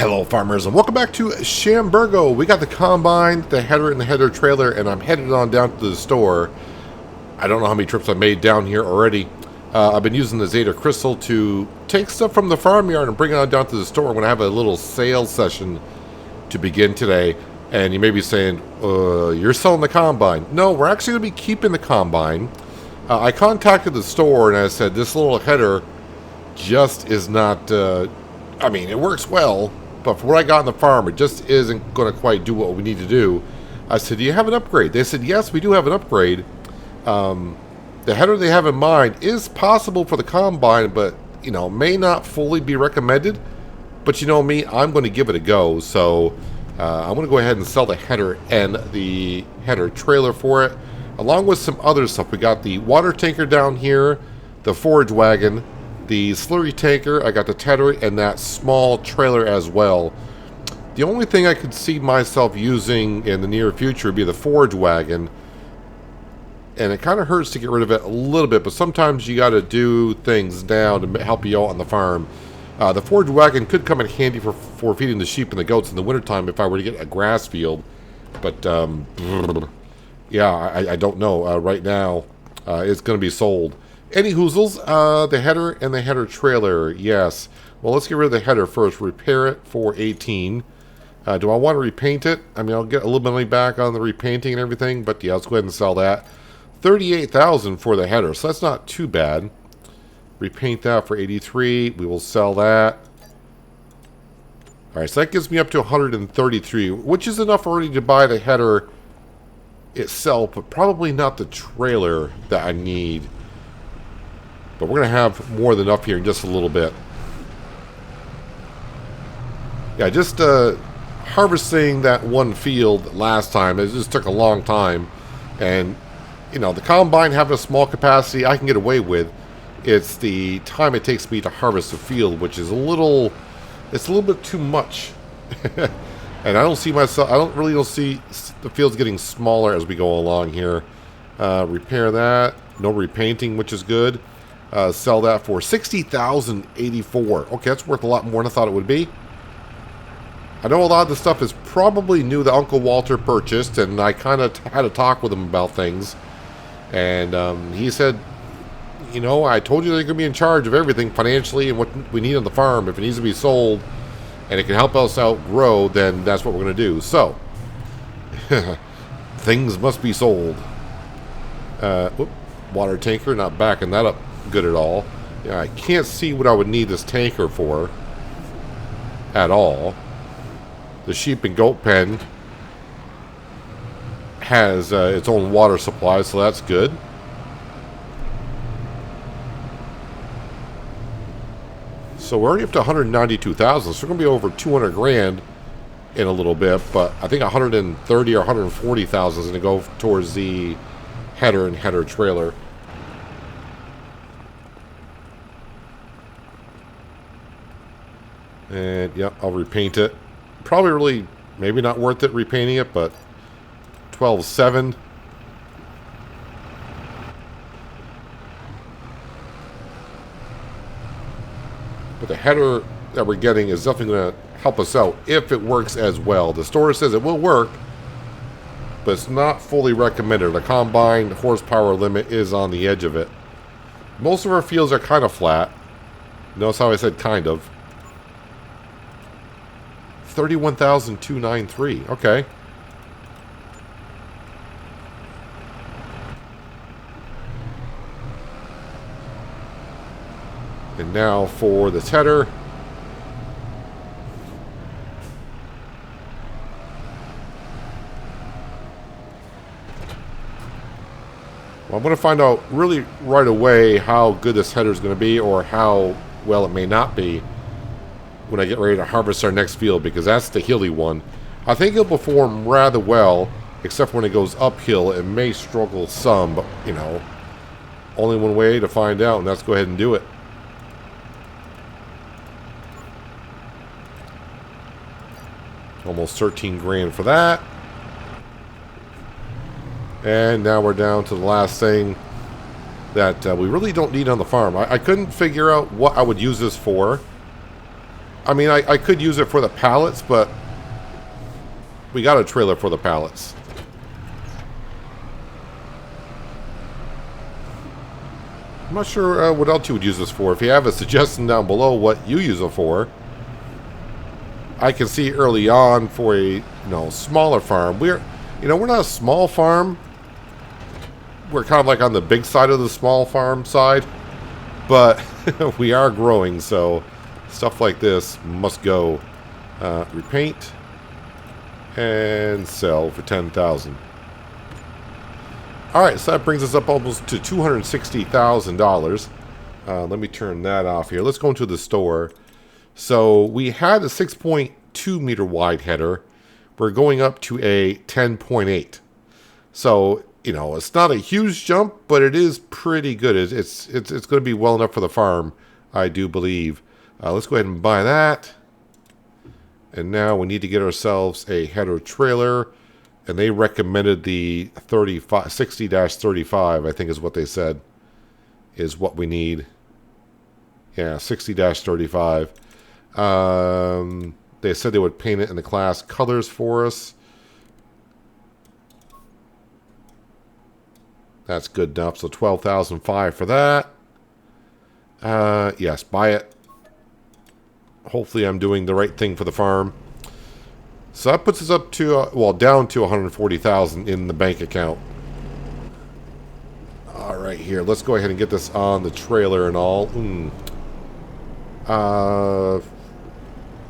Hello farmers and welcome back to Chambergo. We got the combine, the header and the header trailer, and I'm headed on down to the store. I don't know how many trips I've made down here already. I've been using the Zeta Crystal to take stuff from the farmyard and bring it on down to the store. I'm going to have a little sales session to begin today. And you may be saying, you're selling the combine. No, we're actually going to be keeping the combine. I contacted the store and I said, this little header just is not, I mean, it works well, but for what I got on the farm, it just isn't going to quite do what we need to do. I said, do you have an upgrade? They said, yes, we do have an upgrade. The header they have in mind is possible for the combine, but, you know, may not fully be recommended. But you know me, I'm going to give it a go. So I'm going to go ahead and sell the header and the header trailer for it, along with some other stuff. We got the water tanker down here, the forage wagon, the slurry tanker, I got the tether, and that small trailer as well. The only thing I could see myself using in the near future would be the forage wagon. And it kind of hurts to get rid of it a little bit, but sometimes you got to do things now to help you out on the farm. The forage wagon could come in handy for feeding the sheep and the goats in the wintertime if I were to get a grass field. But, yeah, I don't know. Right now, it's going to be sold. Any hoozles, the header and the header trailer, yes. Well, let's get rid of the header first. Repair it for 18. Do I want to repaint it? I mean, I'll get a little bit of money back on the repainting and everything, but yeah, let's go ahead and sell that. 38,000 for the header, so that's not too bad. Repaint that for 83. We will sell that. All right, so that gives me up to 133, which is enough already to buy the header itself, but probably not the trailer that I need. But we're going to have more than enough here in just a little bit. Yeah, just harvesting that one field last time, it just took a long time. And, you know, the combine having a small capacity, I can get away with. It's the time it takes me to harvest a field, which is it's a little bit too much. And I don't see myself, I don't really see the fields getting smaller as we go along here. Repair that. No repainting, which is good. Sell that for $60,084. Okay, that's worth a lot more than I thought it would be. I know a lot of the stuff is probably new that Uncle Walter purchased, and I kind of had a talk with him about things. And he said, you know, I told you they're going to be in charge of everything financially and what we need on the farm. If it needs to be sold and it can help us out grow, then that's what we're going to do. So, things must be sold. Water tanker, not backing that up good at all. Yeah, I can't see what I would need this tanker for at all. The sheep and goat pen has its own water supply, so that's good. So we're already up to 192,000, so we're going to be over 200 grand in a little bit, but I think 130 or 140,000 is going to go towards the header and header trailer. And, yeah, I'll repaint it. Probably really, maybe not worth it repainting it, but 12.7. But the header that we're getting is definitely going to help us out if it works as well. The store says it will work, but it's not fully recommended. The combined horsepower limit is on the edge of it. Most of our fields are kind of flat. Notice how I said kind of. 31,293. Okay. And now for the header. Well, I'm going to find out really right away how good this header is going to be, or how well it may not be, when I get ready to harvest our next field, because that's the hilly one. I think it'll perform rather well, except when it goes uphill. It may struggle some, but, you know, only one way to find out, and that's go ahead and do it. Almost 13 grand for that. And now we're down to the last thing that we really don't need on the farm. I couldn't figure out what I would use this for. I mean, I could use it for the pallets, but we got a trailer for the pallets. I'm not sure what else you would use this for. If you have a suggestion down below what you use it for, I can see early on for a smaller farm. We're not a small farm. We're kind of like on the big side of the small farm side, but we are growing, so stuff like this must go. Repaint and sell for $10,000. All right, so that brings us up almost to $260,000. Let me turn that off here. Let's go into the store. So we had a 6.2 meter wide header. We're going up to a 10.8. So, it's not a huge jump, but it is pretty good. It's going to be well enough for the farm, I do believe. Let's go ahead and buy that. And now we need to get ourselves a header trailer. And they recommended the 60-35, I think is what they said, is what we need. Yeah, 60-35. They said they would paint it in the class colors for us. That's good enough. So $12,500 for that. Yes, buy it. Hopefully I'm doing the right thing for the farm. So that puts us up to, down to $140,000 in the bank account. All right, here. Let's go ahead and get this on the trailer and all.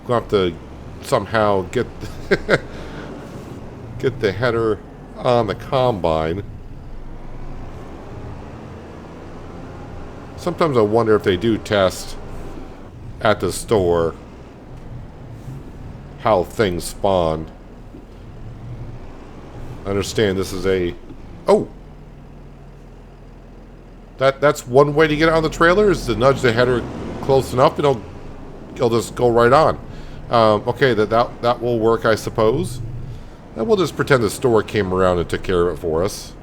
Gonna have to somehow get get the header on the combine. Sometimes I wonder if they do test at the store how things spawn. I understand this is a... Oh! That's one way to get it on the trailer, is to nudge the header close enough and it'll just go right on. Okay, that will work, I suppose. And we'll just pretend the store came around and took care of it for us.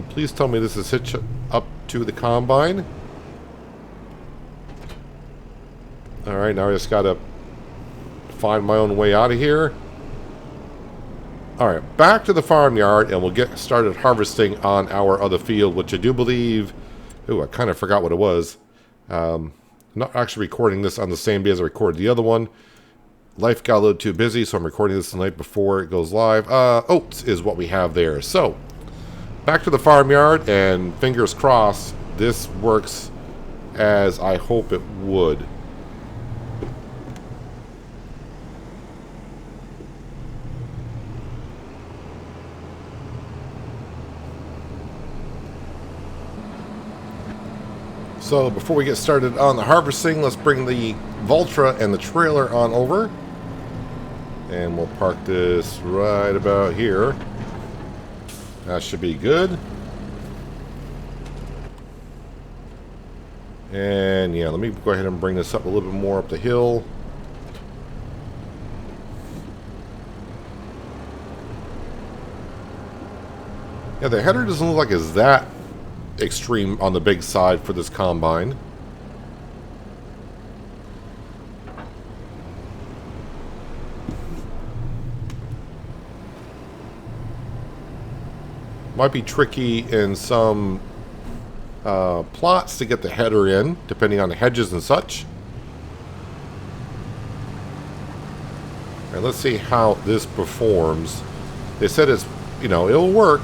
Please tell me this is hitched up to the combine. Alright, now I just gotta find my own way out of here. Alright, back to the farmyard, and we'll get started harvesting on our other field, which I do believe... Ooh, I kind of forgot what it was. I'm not actually recording this on the same day as I recorded the other one. Life got a little too busy, so I'm recording this the night before it goes live. Oats is what we have there. So, back to the farmyard, and fingers crossed, this works as I hope it would. So before we get started on the harvesting, let's bring the Valtra and the trailer on over. And we'll park this right about here. That should be good. And yeah, let me go ahead and bring this up a little bit more up the hill. Yeah, the header doesn't look like it's that extreme on the big side for this combine. Might be tricky in some plots to get the header in, depending on the hedges and such. And let's see how this performs. They said it's, it'll work,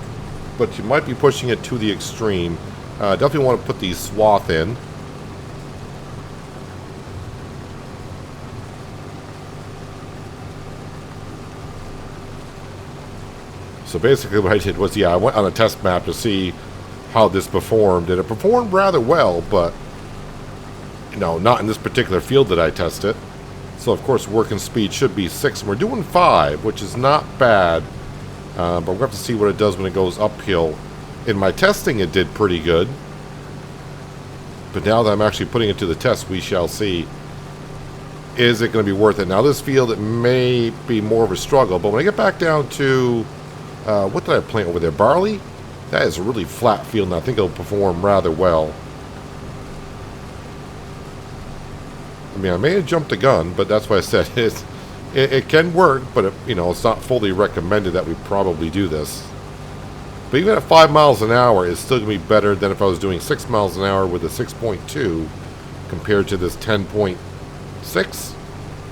but you might be pushing it to the extreme. Definitely want to put the swath in. So basically what I did was, I went on a test map to see how this performed, and it performed rather well, but, not in this particular field that I tested. So of course working speed should be 6, and we're doing 5, which is not bad. But we'll have to see what it does when it goes uphill. In my testing, it did pretty good. But now that I'm actually putting it to the test, we shall see. Is it going to be worth it? Now, this field, it may be more of a struggle. But when I get back down to... what did I plant over there? Barley? That is a really flat field, and I think it'll perform rather well. mean, I may have jumped the gun, but that's why I said it can work, but it's not fully recommended that we probably do this. But even at 5 miles an hour, it's still going to be better than if I was doing 6 miles an hour with a 6.2 compared to this 10.6,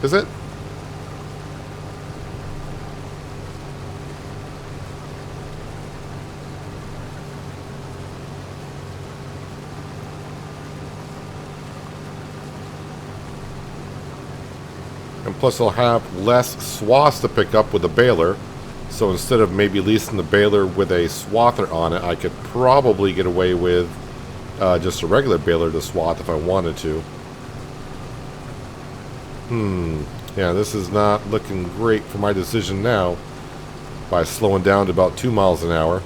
is it? And plus I'll have less swaths to pick up with the baler. So instead of maybe leasing the baler with a swather on it, I could probably get away with just a regular baler to swath if I wanted to. Yeah, this is not looking great for my decision now by slowing down to about 2 miles an hour.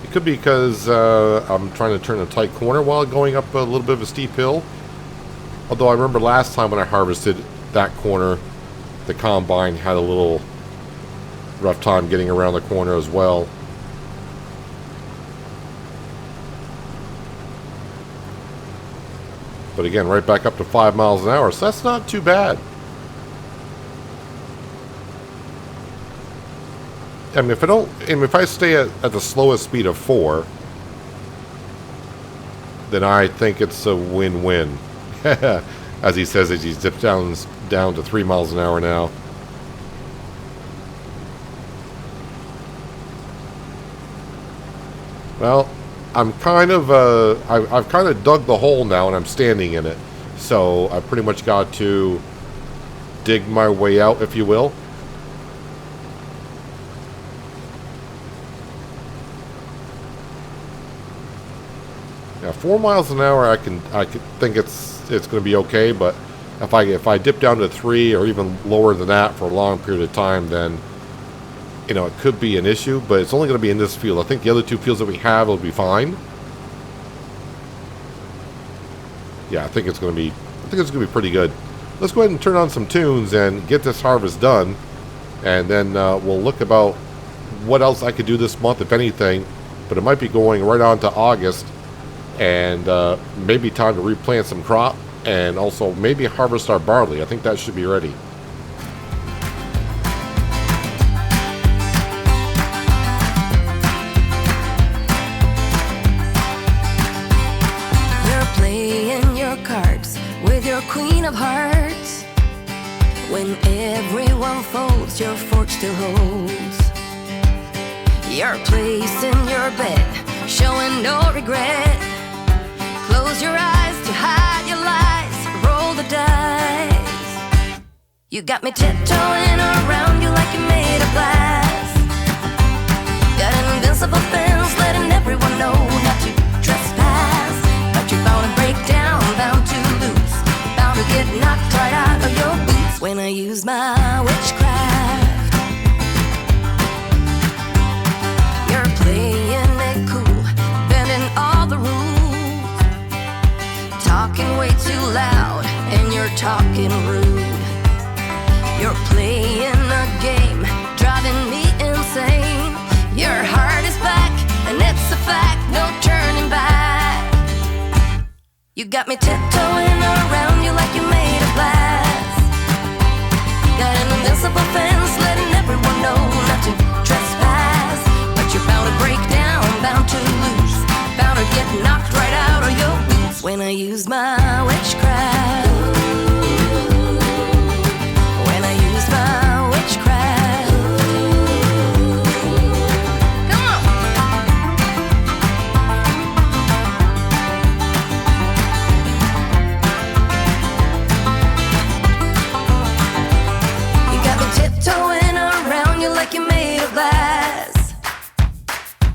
It could be because I'm trying to turn a tight corner while going up a little bit of a steep hill. Although I remember last time when I harvested that corner, the combine had a little rough time getting around the corner as well. But again, right back up to 5 miles an hour, so that's not too bad. I mean, if I stay at the slowest speed of 4, then I think it's a win-win. As he says, he's dipped down to 3 miles an hour now. Well, I've kind of dug the hole now, and I'm standing in it. So I pretty much got to dig my way out, if you will. Yeah, 4 miles an hour, I can think it's going to be okay. But if I dip down to 3 or even lower than that for a long period of time, then it could be an issue. But it's only going to be in this field. I think the other 2 fields that we have will be fine. Yeah, I think it's going to be pretty good. Let's go ahead and turn on some tunes and get this harvest done, and then we'll look about what else I could do this month, if anything. But it might be going right on to August, and maybe time to replant some crop, and also maybe harvest our barley. I think that should be ready. You're playing your cards with your queen of hearts. When everyone folds, your fork still holds. You're placing your bet, showing no regret. Close your eyes to hide your lies, roll the dice. You got me tiptoeing around you like you're made of glass. Got an invincible fence, letting everyone know not to trespass. But you're bound to break down, bound to lose, bound to get knocked right out of your boots when I use my witchcraft. You're playing it cool, bending all the rules, talking way too loud, and you're talking rude. You're playing a game, driving me insane. Your heart is back, and it's a fact, no turning back. You got me tiptoeing around you like you're made of glass. Got an invincible fence, letting everyone know not to trespass. But you're bound to break down, bound to lose, bound to get knocked right out of your boots when I use my witchcraft. When I use my witchcraft. Come on. You got me tiptoeing around you like you're made of glass.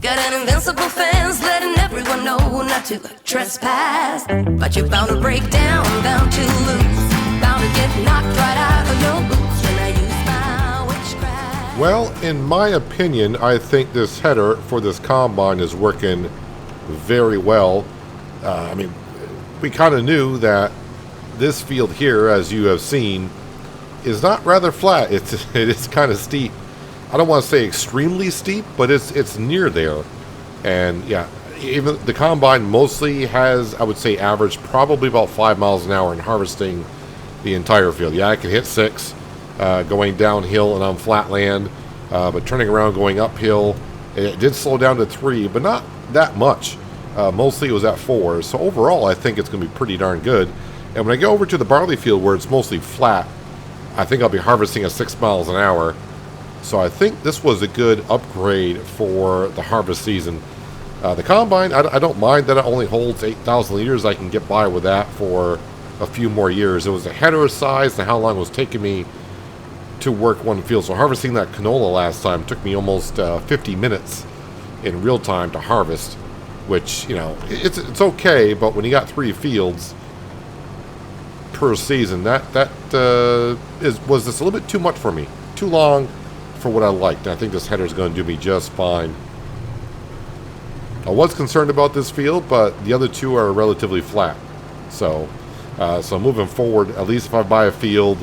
Got an invincible fence, letting everyone know not to trespass. But you're bound to break down, bound to lose, bound to get knocked right out of your boots when I use my witchcraft. Well, in my opinion, I think this header for this combine is working very well. I mean, we kind of knew that this field here, as you have seen, is not rather flat. It is kind of steep. I don't want to say extremely steep, but it's near there. And yeah, even the combine mostly has, I would say, average probably about 5 miles an hour in harvesting the entire field. Yeah, I can hit 6 going downhill and on flat land, but turning around going uphill, it did slow down to 3, but not that much. Mostly it was at 4, so overall I think it's going to be pretty darn good. And when I go over to the barley field where it's mostly flat, I think I'll be harvesting at 6 miles an hour. So I think this was a good upgrade for the harvest season. The combine, I don't mind that it only holds 8,000 liters. I can get by with that for a few more years. It was the header size and how long it was taking me to work one field. So harvesting that canola last time took me almost 50 minutes in real time to harvest, which, you know, it's okay, but when you got 3 fields per season, was just a little bit too much for me. Too long for what I liked. I think this header is going to do me just fine. I was concerned about this field, but the other 2 are relatively flat. So moving forward, at least if I buy a field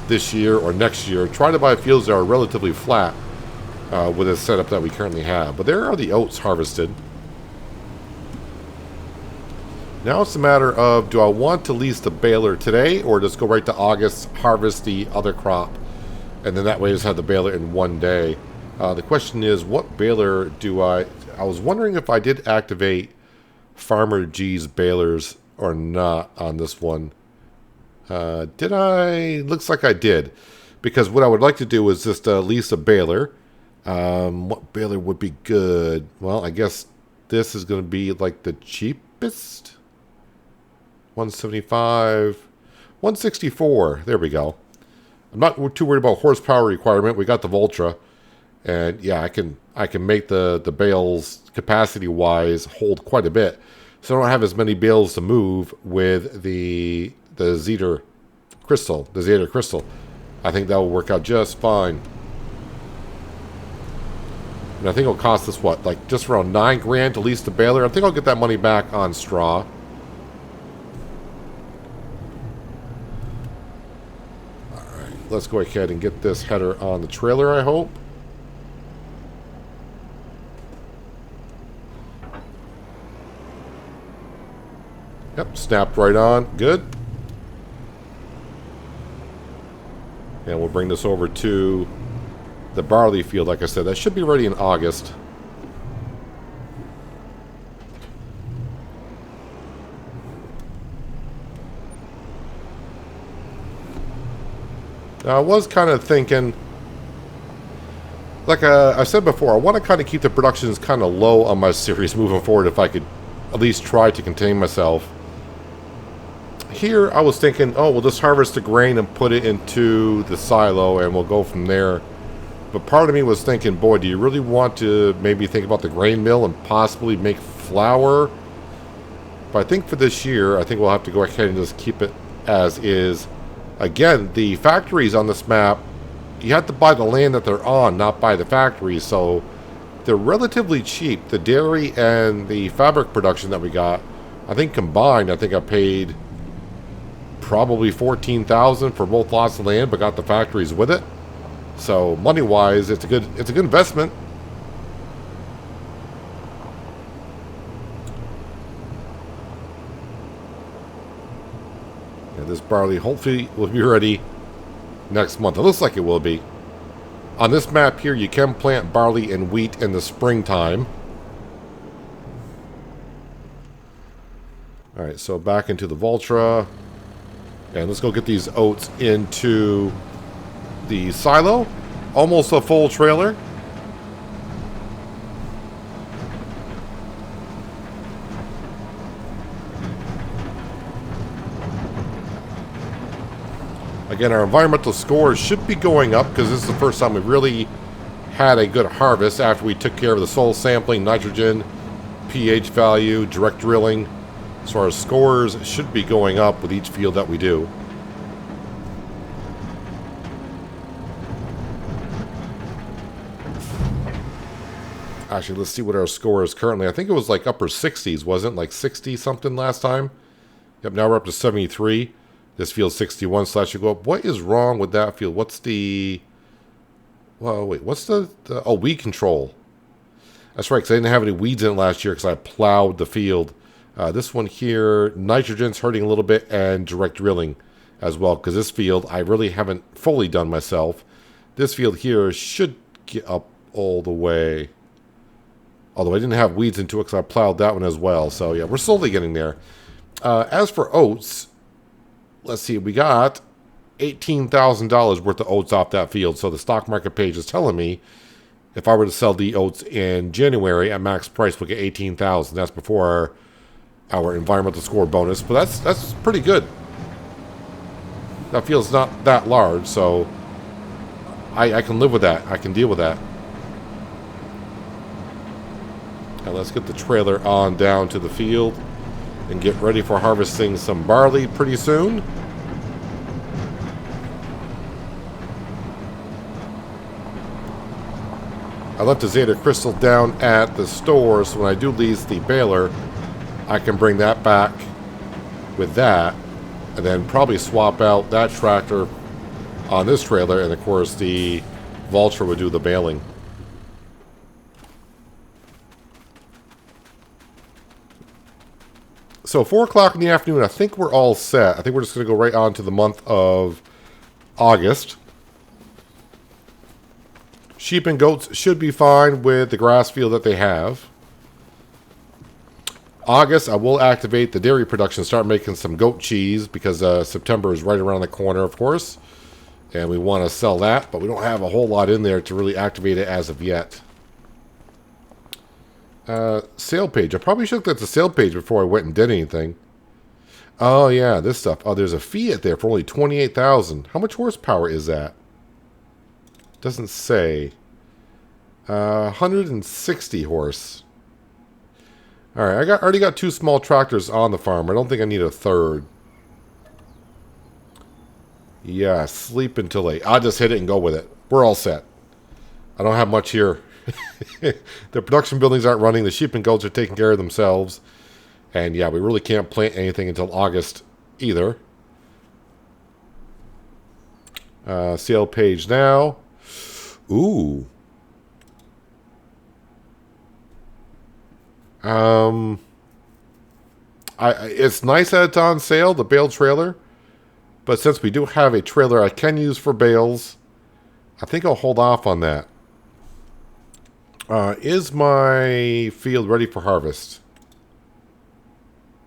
this year or next year, try to buy fields that are relatively flat with the setup that we currently have. But there are the oats harvested. Now it's a matter of, do I want to lease the baler today or just go right to August, harvest the other crop, and then that way just have the baler in one day? The question is, what baler do I was wondering if I did activate Farmer G's balers or not on this one. Did I? Looks like I did. Because what I would like to do is just lease a baler. What baler would be good? Well, I guess this is going to be like the cheapest. 175, 164. There we go. I'm not too worried about horsepower requirement. We got the Voltra, and yeah, I can make the bales capacity wise hold quite a bit. So I don't have as many bales to move with the Zeta crystal. I think that will work out just fine. And I think it'll cost us what, like just around $9,000 to lease the baler. I think I'll get that money back on straw. Let's go ahead and get this header on the trailer, I hope. Yep, snapped right on. Good. And we'll bring this over to the barley field. Like I said, that should be ready in August. Now, I was kind of thinking, like I said before, I want to kind of keep the productions kind of low on my series moving forward if I could at least try to contain myself. Here, I was thinking, oh, we'll just harvest the grain and put it into the silo and we'll go from there. But part of me was thinking, boy, do you really want to maybe think about the grain mill and possibly make flour? But I think for this year, I think we'll have to go ahead and just keep it as is. Again, the factories on this map, you have to buy the land that they're on, not buy the factories. So they're relatively cheap. The dairy and the fabric production that we got, I think combined, I think I paid probably $14,000 for both lots of land, but got the factories with it. So money-wise, it's a good investment. This barley hopefully will be ready next month. It looks like it will be. On this map here, you can plant barley and wheat in the springtime. Alright, so back into the Voltra. And let's go get these oats into the silo. Almost a full trailer. Again, our environmental scores should be going up because this is the first time we really had a good harvest after we took care of the soil sampling, nitrogen, pH value, direct drilling. So our scores should be going up with each field that we do. Actually, let's see what our score is currently. I think it was like upper 60s, wasn't it? Like 60 something last time. Yep, now we're up to 73. This field 61, so that should go up. What is wrong with that field? What's the... Well, wait, what's the... Oh, weed control. That's right, because I didn't have any weeds in it last year because I plowed the field. This one here, nitrogen's hurting a little bit, and direct drilling as well, because this field I really haven't fully done myself. This field here should get up all the way. Although I didn't have weeds into it because I plowed that one as well. So yeah, we're slowly getting there. As for oats, let's see, we got $18,000 worth of oats off that field. So the stock market page is telling me if I were to sell the oats in January at max price, we'll get $18,000. That's before our environmental score bonus, but that's pretty good. That field's not that large, so I can live with that. I can deal with that. Now let's get the trailer on down to the field and get ready for harvesting some barley pretty soon. I left the Zeta Crystal down at the store, so when I do lease the baler, I can bring that back with that, and then probably swap out that tractor on this trailer, and of course the Vulture would do the baling. So 4 o'clock in the afternoon, I think we're all set. I think we're just going to go right on to the month of August. Sheep and goats should be fine with the grass field that they have. August, I will activate the dairy production, start making some goat cheese, because September is right around the corner, of course. And we want to sell that, but we don't have a whole lot in there to really activate it as of yet. Sale page. I probably should have looked at the sale page before I went and did anything. Oh, yeah, this stuff. Oh, there's a Fiat there for only $28,000. How much horsepower is that? Doesn't say. 160 horse. All right, I already got 2 small tractors on the farm. I don't think I need a third. Yeah, sleep until 8. I'll just hit it and go with it. We're all set. I don't have much here. The production buildings aren't running. The sheep and goats are taking care of themselves. And yeah, we really can't plant anything until August either. Sale page now. Ooh. It's nice that it's on sale, the bale trailer. But since we do have a trailer I can use for bales, I think I'll hold off on that. Is my field ready for harvest?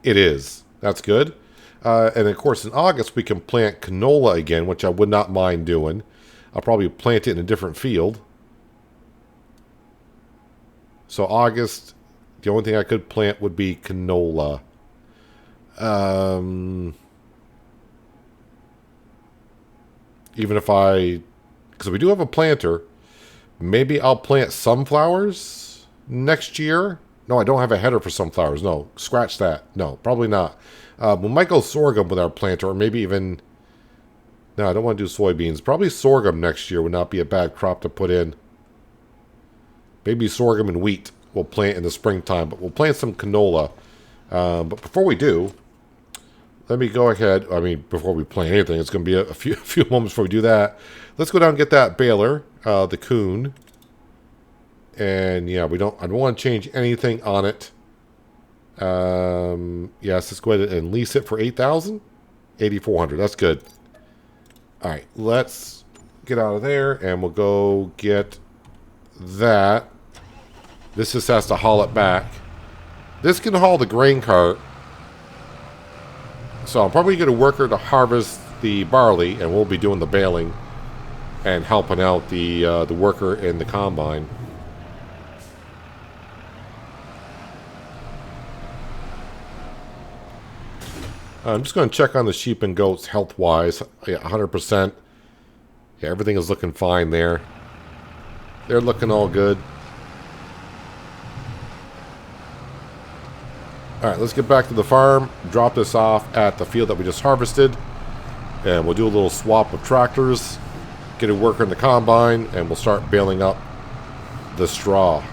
It is. That's good. And of course in August we can plant canola again, which I would not mind doing. I'll probably plant it in a different field. So August, the only thing I could plant would be canola. Even if because we do have a planter, maybe I'll plant sunflowers next year. No, I don't have a header for sunflowers. No, scratch that. No, probably not. We might go sorghum with our planter, or maybe even... No, I don't want to do soybeans. Probably sorghum next year would not be a bad crop to put in. Maybe sorghum and wheat we'll plant in the springtime, but we'll plant some canola. But before we do, let me go ahead. I mean, before we plant anything, it's going to be a few moments before we do that. Let's go down and get that baler, the Coon. And yeah, I don't want to change anything on it. Yes, let's go ahead and lease it for $8,000. $8,400. That's good. All right, let's get out of there, and we'll go get that. This just has to haul it back. This can haul the grain cart. So I'm probably going to worker to harvest the barley, and we'll be doing the baling and helping out the worker in the combine. I'm just going to check on the sheep and goats health-wise. Yeah, 100%. Yeah, everything is looking fine there. They're looking all good. Alright, let's get back to the farm. Drop this off at the field that we just harvested. And we'll do a little swap of tractors. Get a worker in the combine. And we'll start baling up the straw.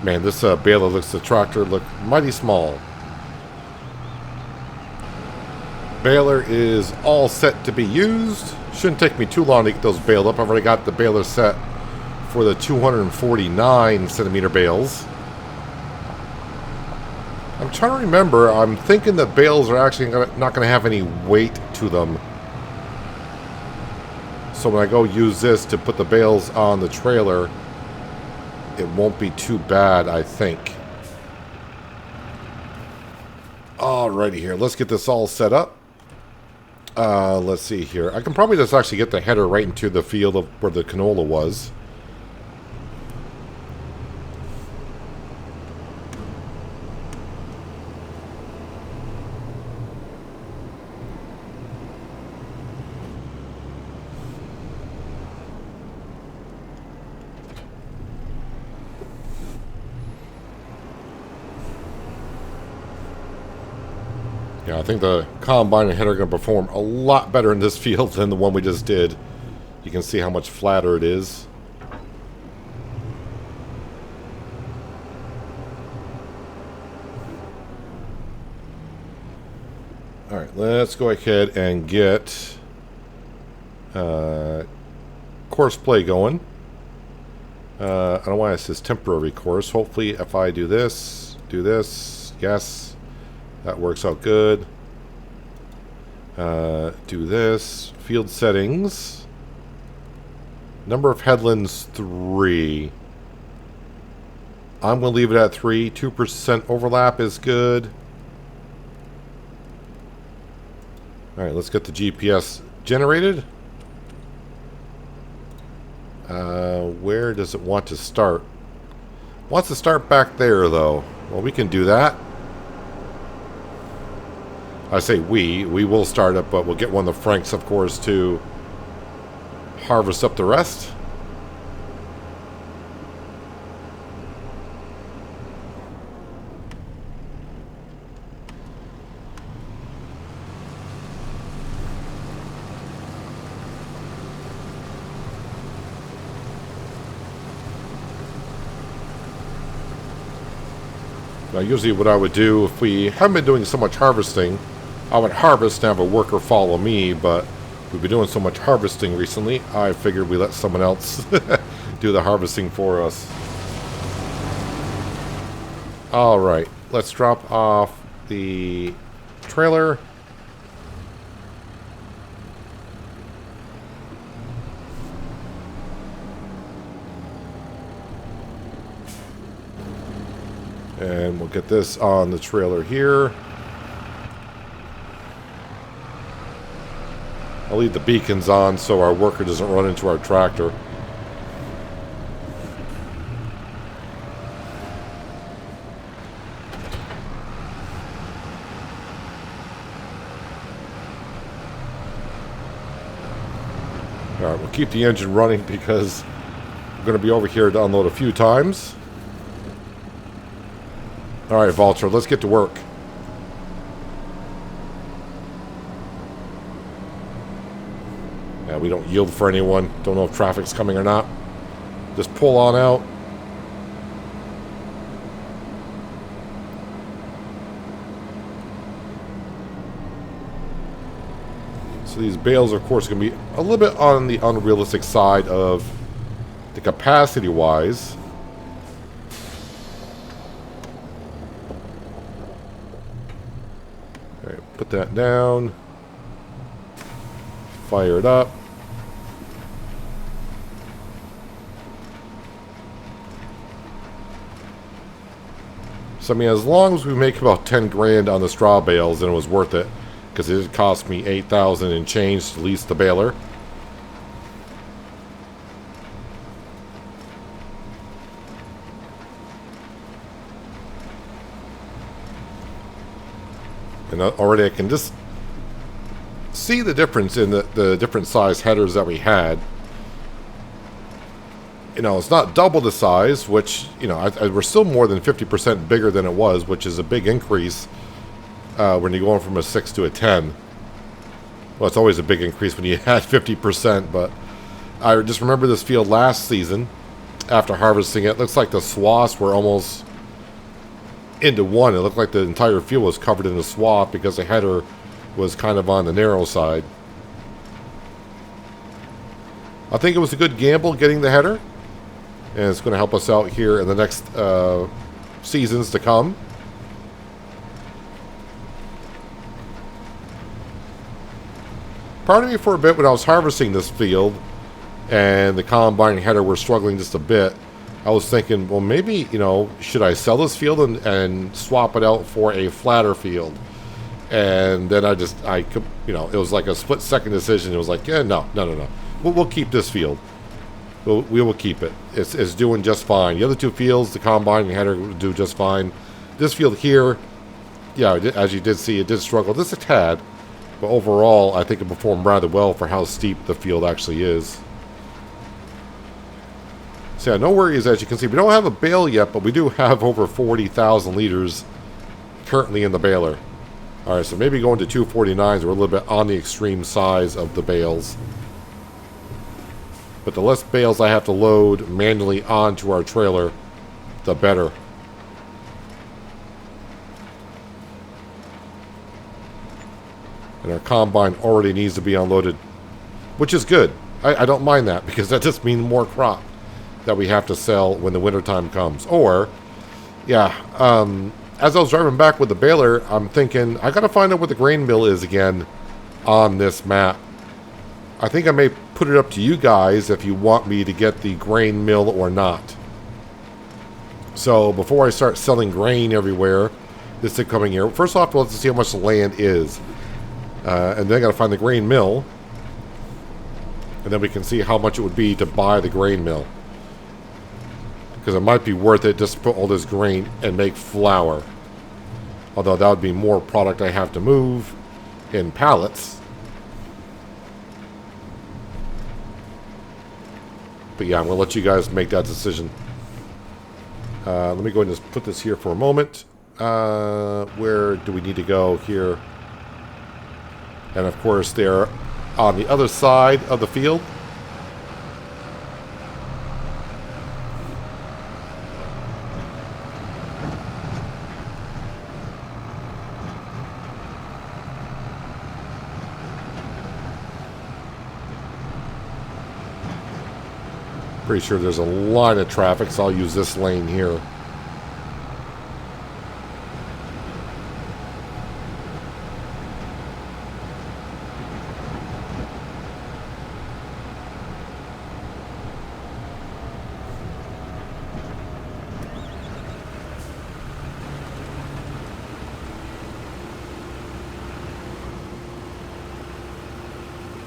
Man, this baler the tractor look mighty small. Baler is all set to be used. Shouldn't take me too long to get those baled up. I've already got the baler set for the 249 centimeter bales. I'm trying to remember. I'm thinking the bales are actually not going to have any weight to them. So when I go use this to put the bales on the trailer, it won't be too bad, I think. Alrighty here, let's get this all set up. Let's see here. I can probably just actually get the header right into the field of where the canola was. Yeah, I think the combine and header are going to perform a lot better in this field than the one we just did. You can see how much flatter it is. Alright, let's go ahead and get course play going. I don't know why it says temporary course. Hopefully if I do this, yes. That works out good. Do this. Field settings. Number of headlands, 3. I'm going to leave it at 3. 2% overlap is good. Alright, let's get the GPS generated. Where does it want to start? Wants to start back there, though. Well, we can do that. I say we will start it, but we'll get one of the Franks, of course, to harvest up the rest. Now, usually what I would do if we haven't been doing so much harvesting, I would harvest and have a worker follow me, but we've been doing so much harvesting recently, I figured we let someone else do the harvesting for us. Alright, let's drop off the trailer. And we'll get this on the trailer here. I'll leave the beacons on so our worker doesn't run into our tractor. Alright, we'll keep the engine running because we're going to be over here to unload a few times. Alright, Vulture, let's get to work. Yeah, we don't yield for anyone. Don't know if traffic's coming or not. Just pull on out. So these bales, of course, are going to be a little bit on the unrealistic side of the capacity-wise. Alright, put that down. Fire it up. So, I mean, as long as we make about 10 grand on the straw bales, then it was worth it. Because it did cost me 8,000 and change to lease the baler. And already I can just see the difference in the different size headers that we had. You know, it's not double the size, which, you know, we're still more than 50% bigger than it was, which is a big increase when you're going from a 6 to a 10. Well, it's always a big increase when you add 50%, but I just remember this field last season after harvesting it. It looks like the swaths were almost into one. It looked like the entire field was covered in a swath because the header was kind of on the narrow side. I think it was a good gamble getting the header. and it's going to help us out here in the next seasons to come. Part of me for a bit when I was harvesting this field and the combine header were struggling just a bit, I was thinking, well, maybe, you know, should I sell this field and swap it out for a flatter field? And then I could, you know, it was like a split-second decision. It was like, yeah, no. We'll keep this field. We will keep it. It's doing just fine. The other two fields, the combine and header, will do just fine. This field here, yeah, as you did see, it did struggle just a tad. But overall, I think it performed rather well for how steep the field actually is. So yeah, no worries, as you can see. We don't have a bale yet, but we do have over 40,000 liters currently in the baler. Alright, so maybe going to 249s, we're a little bit on the extreme size of the bales. But the less bales I have to load manually onto our trailer, the better. And our combine already needs to be unloaded, which is good. I don't mind that, because that just means more crop that we have to sell when the wintertime comes. Or, yeah, as I was driving back with the baler, I'm thinking, I gotta find out what the grain mill is again on this map. I think I may put it up to you guys if you want me to get the grain mill or not. So before I start selling grain everywhere this coming year, first off, let's see how much the land is. And then I gotta find the grain mill. And then we can see how much it would be to buy the grain mill. Because it might be worth it just to put all this grain and make flour. Although that would be more product I have to move in pallets. But yeah, I'm going to let you guys make that decision. Let me go ahead and just put this here for a moment. Where do we need to go here? And of course, they're on the other side of the field. Pretty sure there's a line of traffic, so I'll use this lane here.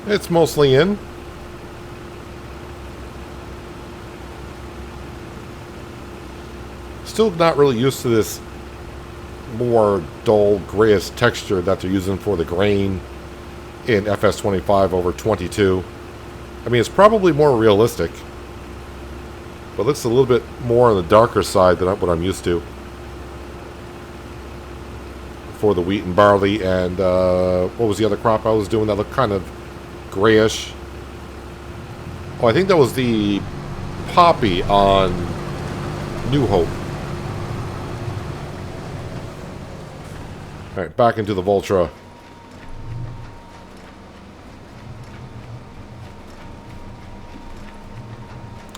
It's mostly in. Still not really used to this more dull grayish texture that they're using for the grain in FS25 over 22. I mean, it's probably more realistic, but looks a little bit more on the darker side than what I'm used to for the wheat and barley. And what was the other crop I was doing that looked kind of grayish? Oh, I think that was the poppy on New Hope. Alright, back into the Voltra.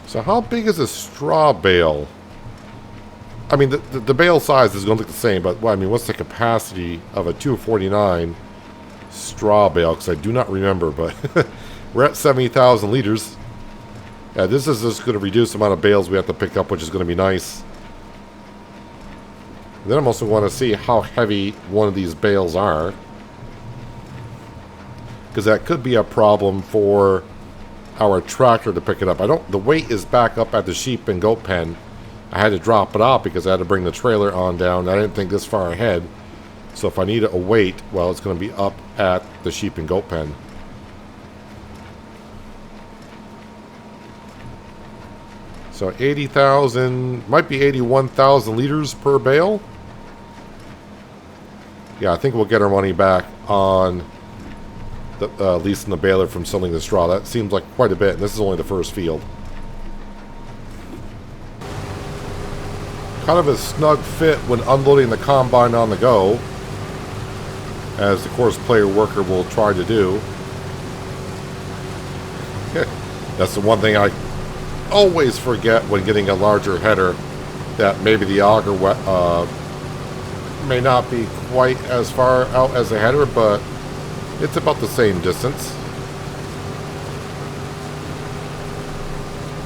So how big is a straw bale? I mean, the bale size is going to look the same, but well, I mean, what's the capacity of a 249 straw bale? Because I do not remember, but we're at 70,000 liters. Yeah, this is just going to reduce the amount of bales we have to pick up, which is going to be nice. Then I'm also want to see how heavy one of these bales are, because that could be a problem for our tractor to pick it up. The weight is back up at the sheep and goat pen. I had to drop it off because I had to bring the trailer on down. I didn't think this far ahead. So if I need a weight, well, it's going to be up at the sheep and goat pen. So 80,000, might be 81,000 liters per bale. Yeah, I think we'll get our money back on the leasing the baler from selling the straw. That seems like quite a bit, and this is only the first field. Kind of a snug fit when unloading the combine on the go, as the course player worker will try to do. That's the one thing I always forget when getting a larger header that maybe the auger may not be quite as far out as the header, but it's about the same distance.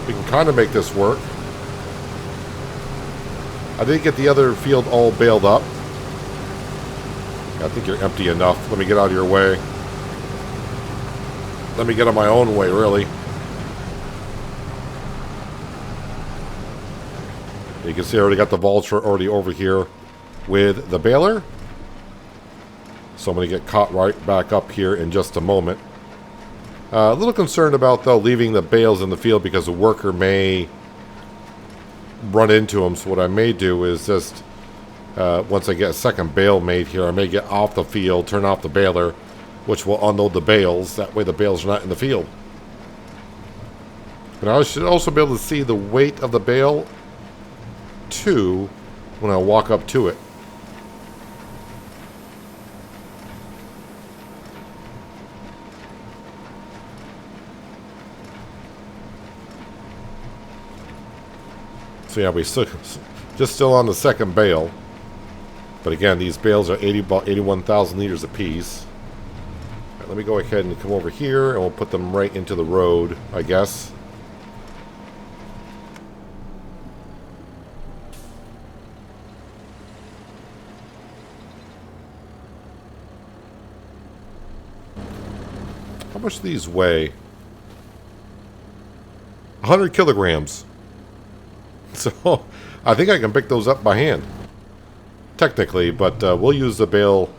We can kind of make this work. I did get the other field all baled up. I think you're empty enough. Let me get out of your way. Let me get on my own way, really. You can see I already got the vulture already over here with the baler. So I'm going to get caught right back up here in just a moment. A little concerned about, though, leaving the bales in the field because a worker may run into them. So what I may do is just, once I get a second bale made here, I may get off the field, turn off the baler, which will unload the bales. That way the bales are not in the field. And I should also be able to see the weight of the bale, too, when I walk up to it. So yeah, we just still on the second bale. But again, these bales are about 81,000 liters apiece. Right, let me go ahead and come over here, and we'll put them right into the road, I guess. How much do these weigh? 100 kilograms. So, I think I can pick those up by hand. Technically, but we'll use the bale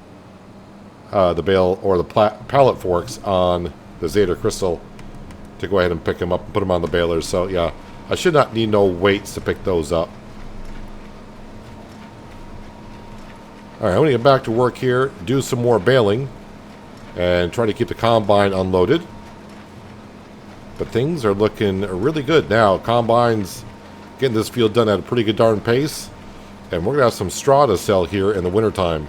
or the pallet forks on the Zeta Crystal to go ahead and pick them up and put them on the balers. So, yeah, I should not need no weights to pick those up. Alright, I'm going to get back to work here, do some more baling, and try to keep the combine unloaded. But things are looking really good now. Combine's getting this field done at a pretty good darn pace. And we're going to have some straw to sell here in the wintertime.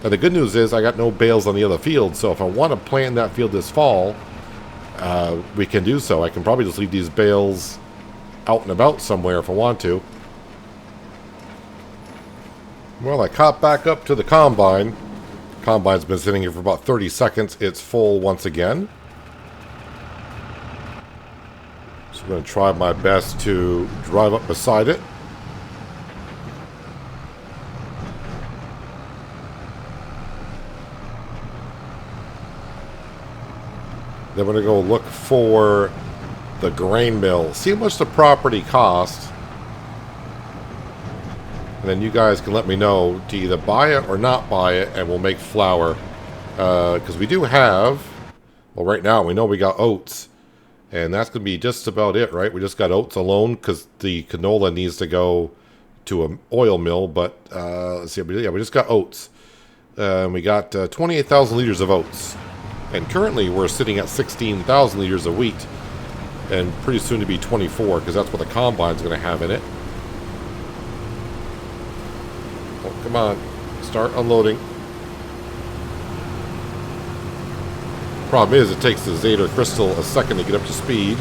And the good news is I got no bales on the other field. So if I want to plant that field this fall, we can do so. I can probably just leave these bales out and about somewhere if I want to. Well, I caught back up to the combine. Combine's been sitting here for about 30 seconds. It's full once again. So I'm going to try my best to drive up beside it. Then we're going to go look for the grain mill. See how much the property costs. And then you guys can let me know to either buy it or not buy it, and we'll make flour. Because we do have, well, right now we know we got oats. And that's going to be just about it, right? We just got oats alone because the canola needs to go to an oil mill. But let's see, yeah, we just got oats. We got 28,000 liters of oats. And currently we're sitting at 16,000 liters of wheat. And pretty soon to be 24 because that's what the combine's going to have in it. Oh, come on. Start unloading. Problem is, it takes the Zeta Crystal a second to get up to speed.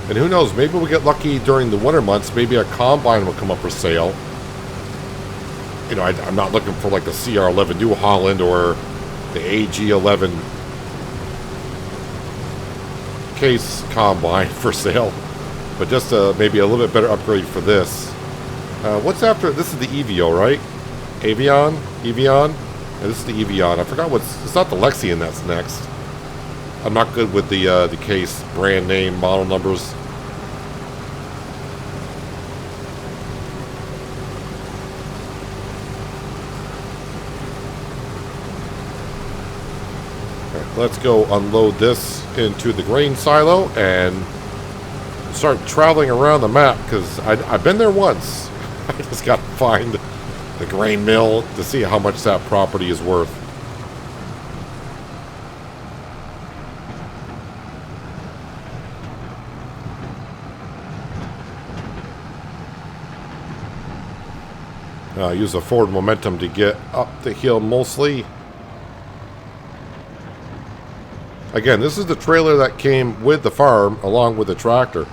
And who knows, maybe we'll get lucky during the winter months. Maybe a combine will come up for sale. You know, I'm not looking for like the CR11 New Holland or the AG11 case combine for sale, but just maybe a little bit better upgrade for this. What's after? This is the Evian, right? Evian? Yeah, this is the Evian. I forgot it's not the Lexian that's next. I'm not good with the case brand name model numbers. Let's go unload this into the grain silo and start traveling around the map because I've been there once. I just got to find the grain mill to see how much that property is worth. Use the forward momentum to get up the hill mostly. Again, this is the trailer that came with the farm along with the tractor.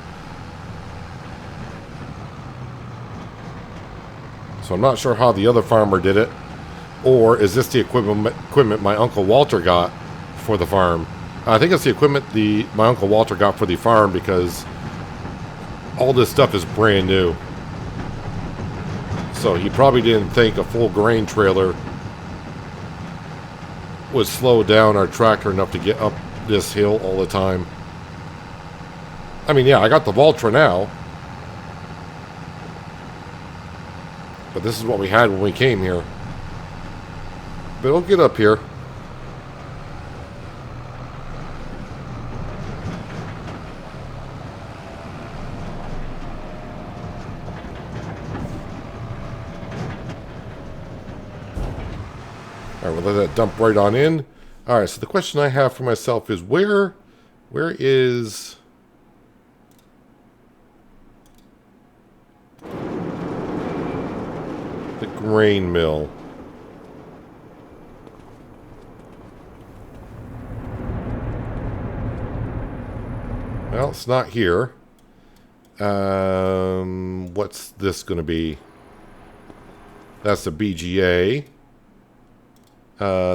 So I'm not sure how the other farmer did it. Or is this the equipment my Uncle Walter got for the farm? I think it's the equipment my Uncle Walter got for the farm, because all this stuff is brand new. So he probably didn't think a full grain trailer would slow down our tractor enough to get up this hill all the time. I mean, yeah, I got the Valtra now. But this is what we had when we came here. But it'll get up here. Alright, we'll let that dump right on in. Alright, so the question I have for myself is where is the grain mill? Well, it's not here. What's this going to be? That's the BGA.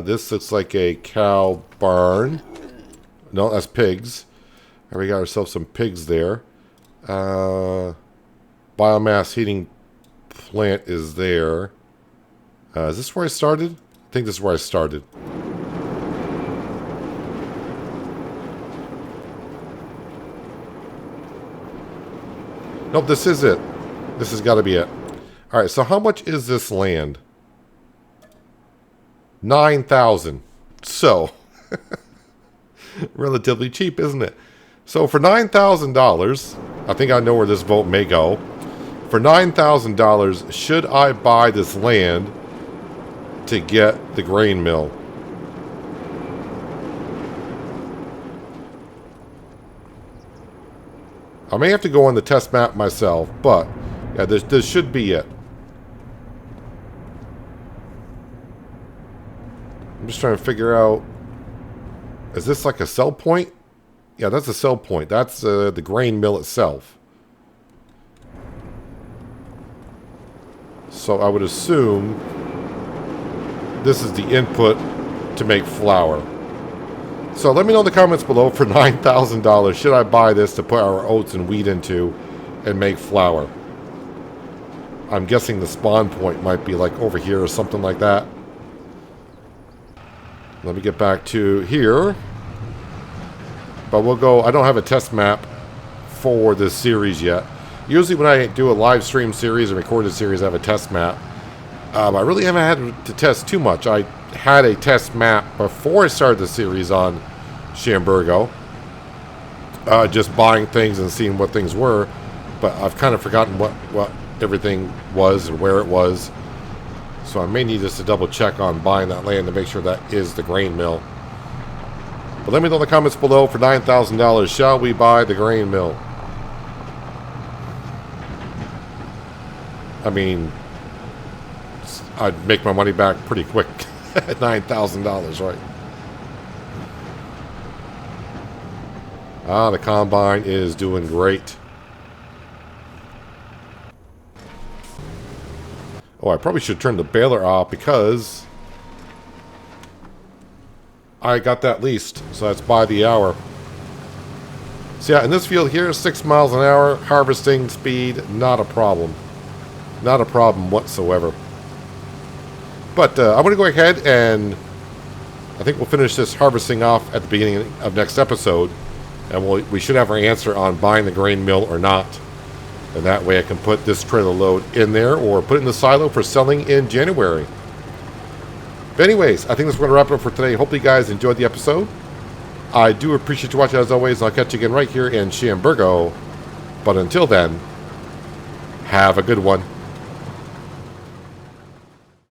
This looks like a cow barn. No, that's pigs. And we got ourselves some pigs there. Biomass heating plant is there. Is this where I started? I think this is where I started. Nope, this is it. This has got to be it. Alright, so how much is this land? 9,000. So, relatively cheap, isn't it? So for $9,000, I think I know where this vote may go. For $9,000, should I buy this land to get the grain mill? I may have to go on the test map myself, but yeah, this should be it. I'm just trying to figure out, is this like a sell point? Yeah, that's a sell point. That's the grain mill itself. So I would assume this is the input to make flour. So let me know in the comments below, for $9,000, should I buy this to put our oats and wheat into and make flour? I'm guessing the spawn point might be like over here or something like that. Let me get back to here. But we'll go, I don't have a test map for this series yet. Usually when I do a live stream series or recorded series, I have a test map. I really haven't had to test too much. I had a test map before I started the series on Chambergo. Just buying things and seeing what things were. But I've kind of forgotten what everything was and where it was. So I may need just to double check on buying that land to make sure that is the grain mill. But let me know in the comments below, for $9,000, shall we buy the grain mill? I mean, I'd make my money back pretty quick at $9,000, right? Ah, the combine is doing great. Oh, I probably should turn the baler off because I got that leased, so that's by the hour. So yeah, in this field here, 6 miles an hour, harvesting speed, not a problem. Not a problem whatsoever. But I'm going to go ahead and I think we'll finish this harvesting off at the beginning of next episode. And we should have our answer on buying the grain mill or not. And that way I can put this trailer load in there or put it in the silo for selling in January. But anyways, I think that's going to wrap it up for today. Hopefully you guys enjoyed the episode. I do appreciate you watching as always. And I'll catch you again right here in Chambergo. But until then, have a good one.